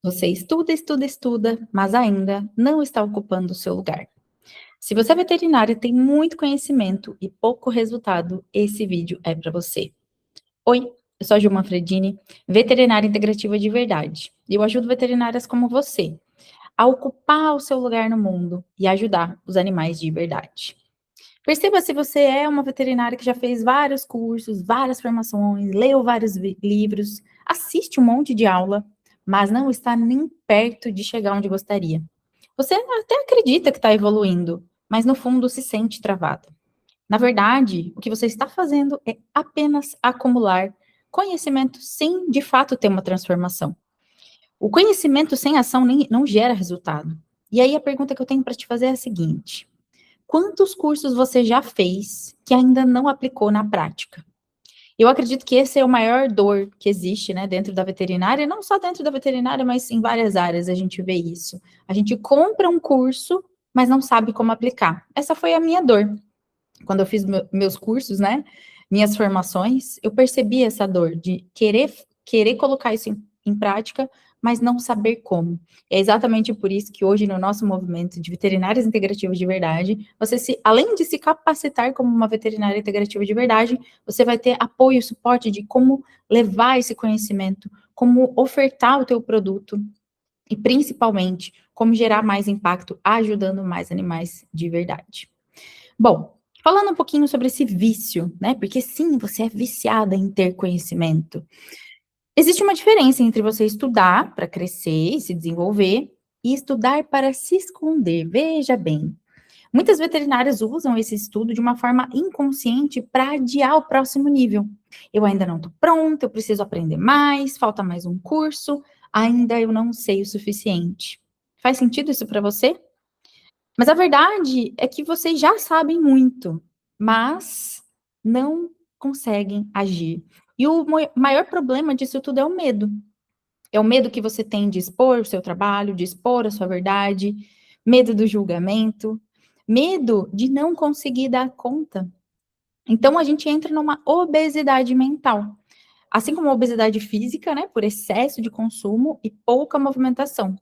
Você estuda, estuda, estuda, mas ainda não está ocupando o seu lugar. Se você é veterinária, tem muito conhecimento e pouco resultado, esse vídeo é para você. Oi, eu sou a Gilma Fredini, veterinária integrativa de verdade. E eu ajudo veterinárias como você a ocupar o seu lugar no mundo e ajudar os animais de verdade. Perceba se você é uma veterinária que já fez vários cursos, várias formações, leu vários livros, assiste um monte de aula, mas não está nem perto de chegar onde gostaria. Você até acredita que está evoluindo, mas no fundo se sente travado. Na verdade, o que você está fazendo é apenas acumular conhecimento sem de fato ter uma transformação. O conhecimento sem ação não gera resultado. E aí a pergunta que eu tenho para te fazer é a seguinte: quantos cursos você já fez que ainda não aplicou na prática? Eu acredito que esse é o maior dor que existe, né, dentro da veterinária, não só dentro da veterinária, mas em várias áreas a gente vê isso. A gente compra um curso, mas não sabe como aplicar. Essa foi a minha dor. Quando eu fiz meus cursos, né, minhas formações, eu percebi essa dor de querer colocar isso em prática, mas não saber como. É exatamente por isso que hoje, no nosso movimento de veterinárias integrativas de verdade, além de se capacitar como uma veterinária integrativa de verdade, você vai ter apoio e suporte de como levar esse conhecimento, como ofertar o teu produto e, principalmente, como gerar mais impacto ajudando mais animais de verdade. Bom, falando um pouquinho sobre esse vício, né? Porque sim, você é viciada em ter conhecimento. Existe uma diferença entre você estudar para crescer e se desenvolver e estudar para se esconder. Veja bem, muitas veterinárias usam esse estudo de uma forma inconsciente para adiar o próximo nível. Eu ainda não estou pronta, eu preciso aprender mais, falta mais um curso, ainda eu não sei o suficiente. Faz sentido isso para você? Mas a verdade é que vocês já sabem muito, mas não conseguem agir. E o maior problema disso tudo é o medo. É o medo que você tem de expor o seu trabalho, de expor a sua verdade, medo do julgamento, medo de não conseguir dar conta. Então a gente entra numa obesidade mental. Assim como a obesidade física, né, por excesso de consumo e pouca movimentação,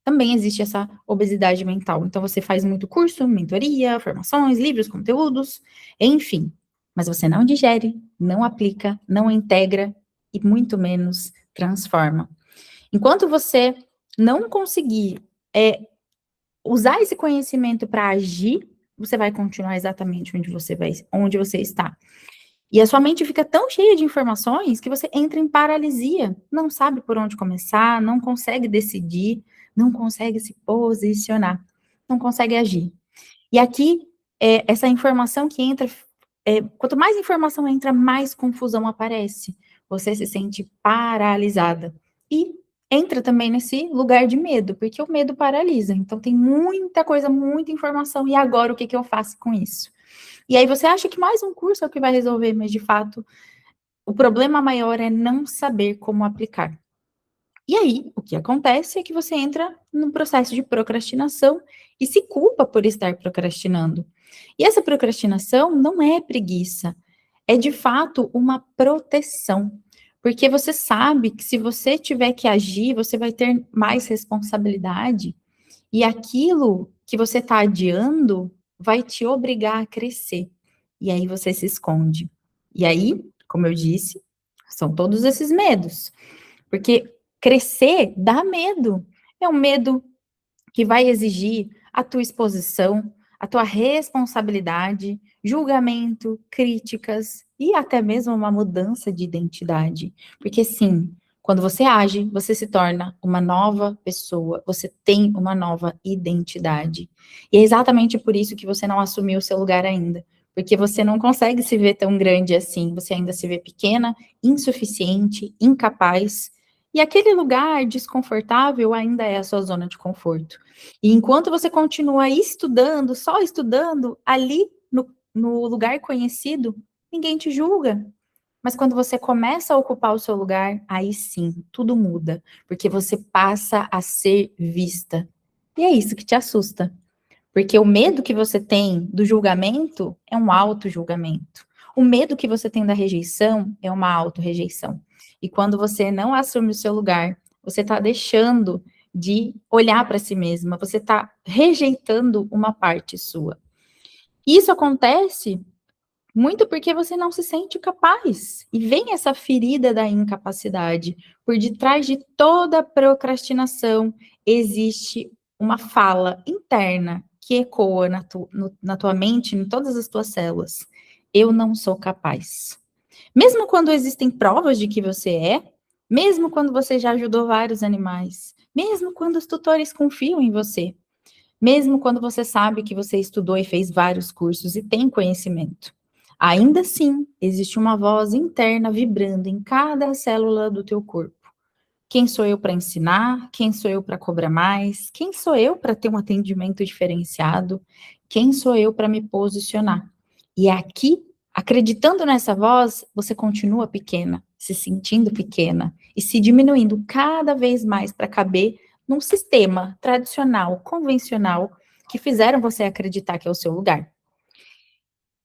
também existe essa obesidade mental. Então, você faz muito curso, mentoria, formações, livros, conteúdos, enfim. Mas você não digere, não aplica, não integra e muito menos transforma. Enquanto você não conseguir usar esse conhecimento para agir, você vai continuar exatamente onde você está. E a sua mente fica tão cheia de informações que você entra em paralisia, não sabe por onde começar, não consegue decidir, não consegue se posicionar, não consegue agir. E aqui, essa informação que entra, quanto mais informação entra, mais confusão aparece. Você se sente paralisada. E entra também nesse lugar de medo, porque o medo paralisa. Então, tem muita coisa, muita informação, e agora o que eu faço com isso? E aí você acha que mais um curso é o que vai resolver, mas de fato, o problema maior é não saber como aplicar. E aí, o que acontece é que você entra num processo de procrastinação e se culpa por estar procrastinando. E essa procrastinação não é preguiça, é de fato uma proteção. Porque você sabe que se você tiver que agir, você vai ter mais responsabilidade e aquilo que você está adiando vai te obrigar a crescer. E aí você se esconde. E aí, como eu disse, são todos esses medos. Porque crescer dá medo. É um medo que vai exigir a tua exposição, a tua responsabilidade, julgamento, críticas e até mesmo uma mudança de identidade. Porque sim, quando você age, você se torna uma nova pessoa, você tem uma nova identidade. E é exatamente por isso que você não assumiu o seu lugar ainda. Porque você não consegue se ver tão grande assim, você ainda se vê pequena, insuficiente, incapaz. E aquele lugar desconfortável ainda é a sua zona de conforto. E enquanto você continua estudando, só estudando, ali no lugar conhecido, ninguém te julga. Mas quando você começa a ocupar o seu lugar, aí sim, tudo muda, porque você passa a ser vista. E é isso que te assusta. Porque o medo que você tem do julgamento é um auto-julgamento. O medo que você tem da rejeição é uma auto-rejeição. E quando você não assume o seu lugar, você está deixando de olhar para si mesma, você está rejeitando uma parte sua. Isso acontece muito porque você não se sente capaz. E vem essa ferida da incapacidade. Por detrás de toda procrastinação existe uma fala interna que ecoa na tua mente, em todas as tuas células. Eu não sou capaz. Mesmo quando existem provas de que você é, mesmo quando você já ajudou vários animais, mesmo quando os tutores confiam em você, mesmo quando você sabe que você estudou e fez vários cursos e tem conhecimento. Ainda assim, existe uma voz interna vibrando em cada célula do teu corpo. Quem sou eu para ensinar? Quem sou eu para cobrar mais? Quem sou eu para ter um atendimento diferenciado? Quem sou eu para me posicionar? E aqui, acreditando nessa voz, você continua pequena, se sentindo pequena e se diminuindo cada vez mais para caber num sistema tradicional, convencional, que fizeram você acreditar que é o seu lugar.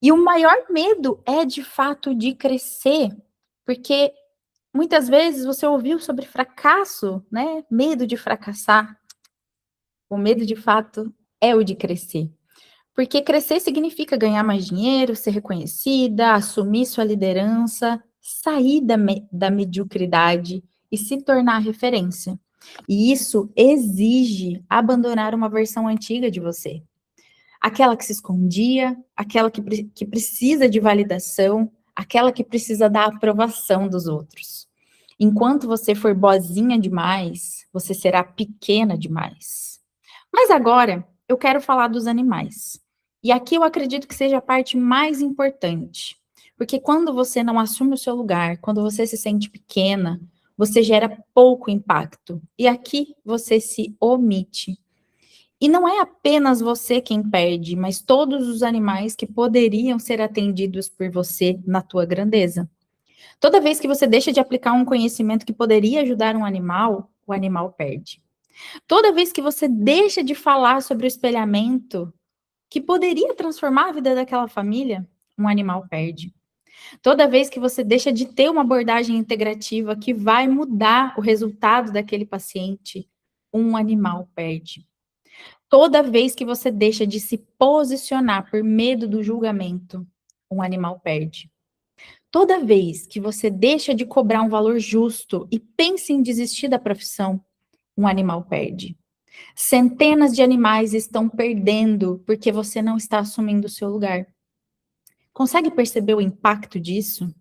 E o maior medo é, de fato, de crescer, porque muitas vezes você ouviu sobre fracasso, né? Medo de fracassar. O medo, de fato, é o de crescer. Porque crescer significa ganhar mais dinheiro, ser reconhecida, assumir sua liderança, sair da mediocridade e se tornar referência. E isso exige abandonar uma versão antiga de você. Aquela que se escondia, aquela que precisa de validação, aquela que precisa da aprovação dos outros. Enquanto você for boazinha demais, você será pequena demais. Mas agora eu quero falar dos animais. E aqui eu acredito que seja a parte mais importante. Porque quando você não assume o seu lugar, quando você se sente pequena, você gera pouco impacto. E aqui você se omite. E não é apenas você quem perde, mas todos os animais que poderiam ser atendidos por você na tua grandeza. Toda vez que você deixa de aplicar um conhecimento que poderia ajudar um animal, o animal perde. Toda vez que você deixa de falar sobre o espelhamento que poderia transformar a vida daquela família, um animal perde. Toda vez que você deixa de ter uma abordagem integrativa que vai mudar o resultado daquele paciente, um animal perde. Toda vez que você deixa de se posicionar por medo do julgamento, um animal perde. Toda vez que você deixa de cobrar um valor justo e pensa em desistir da profissão, um animal perde. Centenas de animais estão perdendo porque você não está assumindo o seu lugar. Consegue perceber o impacto disso?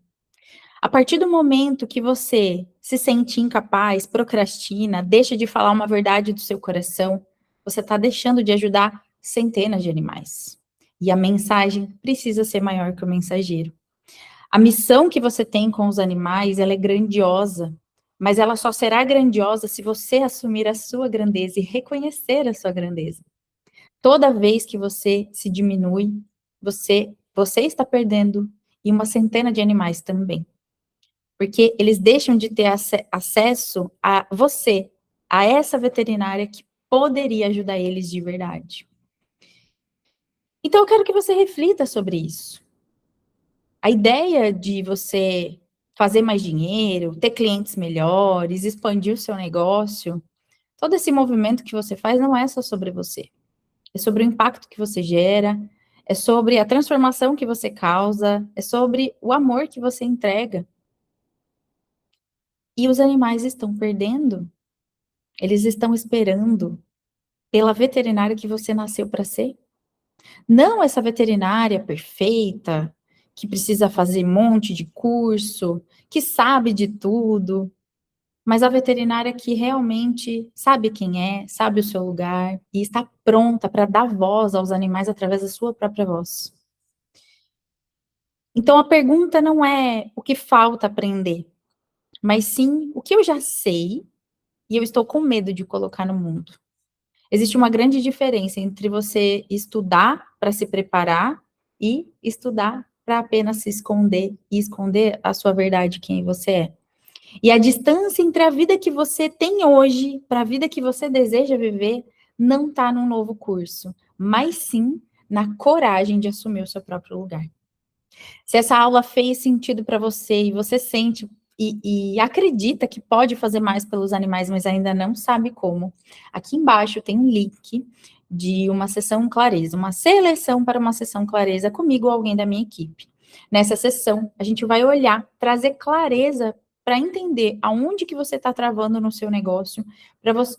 A partir do momento que você se sente incapaz, procrastina, deixa de falar uma verdade do seu coração, você está deixando de ajudar centenas de animais. E a mensagem precisa ser maior que o mensageiro. A missão que você tem com os animais, ela é grandiosa, mas ela só será grandiosa se você assumir a sua grandeza e reconhecer a sua grandeza. Toda vez que você se diminui, você está perdendo, e uma centena de animais também. Porque eles deixam de ter acesso a você, a essa veterinária que poderia ajudar eles de verdade. Então, eu quero que você reflita sobre isso. A ideia de você fazer mais dinheiro, ter clientes melhores, expandir o seu negócio, todo esse movimento que você faz não é só sobre você. É sobre o impacto que você gera, é sobre a transformação que você causa, é sobre o amor que você entrega. E os animais estão perdendo. Eles estão esperando pela veterinária que você nasceu para ser. Não essa veterinária perfeita, que precisa fazer um monte de curso, que sabe de tudo, mas a veterinária que realmente sabe quem é, sabe o seu lugar e está pronta para dar voz aos animais através da sua própria voz. Então a pergunta não é o que falta aprender, mas sim o que eu já sei e eu estou com medo de colocar no mundo. Existe uma grande diferença entre você estudar para se preparar e estudar para apenas se esconder e esconder a sua verdade, quem você é. E a distância entre a vida que você tem hoje para a vida que você deseja viver não está num novo curso, mas sim na coragem de assumir o seu próprio lugar. Se essa aula fez sentido para você e você sente e acredita que pode fazer mais pelos animais, mas ainda não sabe como, aqui embaixo tem um link de uma sessão clareza, uma seleção para uma sessão clareza comigo ou alguém da minha equipe. Nessa sessão, a gente vai olhar, trazer clareza para entender aonde que você está travando no seu negócio,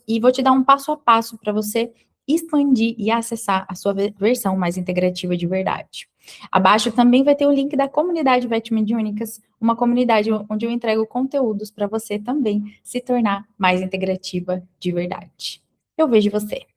e vou te dar um passo a passo para você expandir e acessar a sua versão mais integrativa de verdade. Abaixo também vai ter o link da comunidade VET Mediúnicas, uma comunidade onde eu entrego conteúdos para você também se tornar mais integrativa de verdade. Eu vejo você.